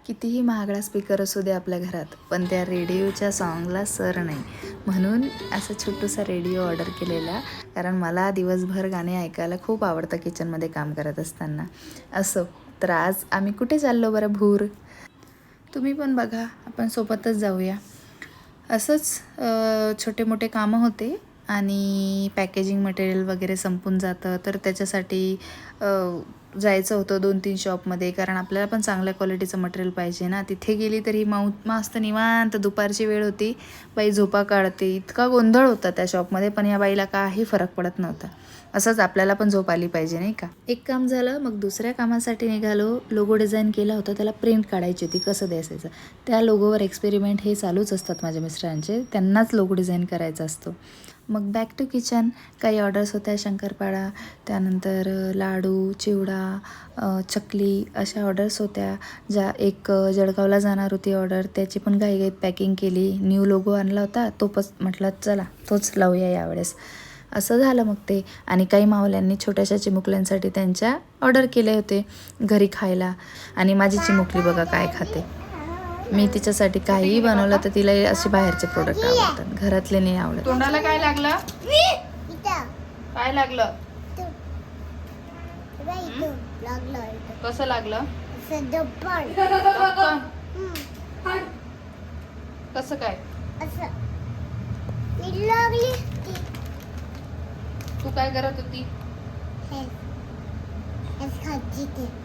कितीही महागडा स्पीकर असू दे आपल्या घरात, पण त्या रेडिओच्या सॉन्गला सर नाही. म्हणून असा छोटूसा रेडिओ ऑर्डर केलेला, कारण मला दिवसभर गाणे ऐकायला खूप आवडतं किचनमध्ये काम करत असताना. असो, तर आज आम्ही कुठे चाललो बरं भूर? तुम्ही पण बघा, आपण सोबतच जाऊया. असंच छोटे मोठे कामं होते आणि पॅकेजिंग मटेरियल वगैरे संपून जातं, तर त्याच्यासाठी जायचं होतं 2-3 शॉपमध्ये, कारण आपल्याला पण चांगल्या क्वालिटीचं मटेरियल पाहिजे ना. तिथे गेली तरी मस्त निवांत दुपारची वेळ होती, बाई झोपा काढते, इतका गोंधळ होता त्या शॉपमध्ये, पण या बाईला काही फरक पडत नव्हता. असंच आपल्याला पण झोप आली पाहिजे नाही का. एक काम झालं, मग दुसऱ्या कामासाठी निघालो. लोगो डिझाईन केला होता, त्याला प्रिंट काढायची होती, कसं द्यायचं. त्या लोगोवर एक्सपेरिमेंट हे चालूच असतात माझ्या मिस्टरांचे, त्यांनाच लोगो डिझाईन करायचा असतो. मग बॅक टू किचन. काही ऑर्डर्स होत्या, शंकरपाळा, त्यानंतर लाडू, चिवडा, चकली अशा ऑर्डर्स होत्या. एक जळगावला जाणार होती ऑर्डर, त्याची पण घाईघाईत पॅकिंग केली. न्यू लोगो आणला होता, तो म्हटलं चला तोच लावूया यावेळेस. असं झालं मग ते. आणि काही मावल्यांनी छोट्याशा चिमुकल्यांसाठी त्यांच्या ऑर्डर केले होते घरी खायला. आणि माझी चिमुकली बघा काय खाते. मी तिच्यासाठी काहीही बनवलं तर तिला असे बाहेरचे प्रोडक्ट आवडतात, घरातले नाही आवडत. तोंडाला काय लागलं? काय लागलं? कसं लागलं? कसं काय? तू काय करत होती?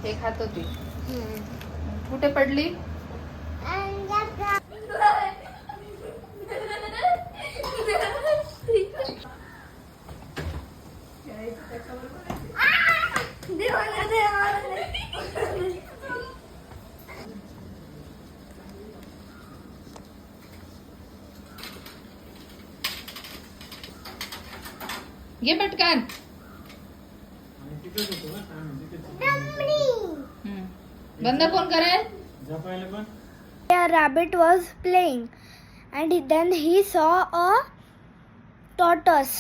हे खात होती. कुठे पडली? घे पटकन. बंद कोण करेल? A rabbit was playing and then he saw a tortoise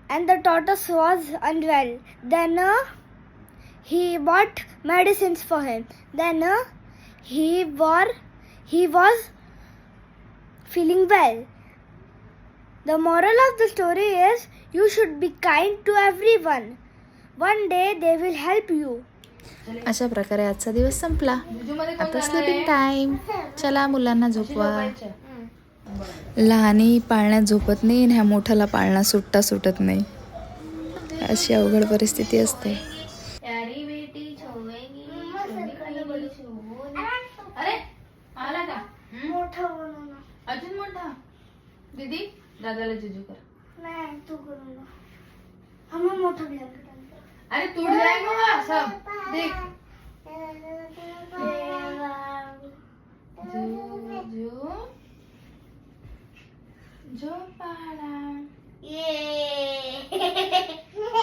and the tortoise was unwell. Then he bought medicines for him. Then he was feeling well. The moral of the story is you should be kind to everyone. One day they will help you. अशा प्रकारे आजचा दिवस संपला. आता sleeping time. चला मुलांना झोपवा. लहानी पाळण्यात झोपत नाही आणि ह्या मोठ्याला पाळणा सुटत नाही. अशी अवघड परिस्थिती असते. अरे आला का? अजून मोठा. दीदी दादाला जिजू कर. नहीं तू करूँगा. हमें मोटा ब्लैंकेट. अरे टूट जाएगा वहाँ सब. देख जो जो पाला. ये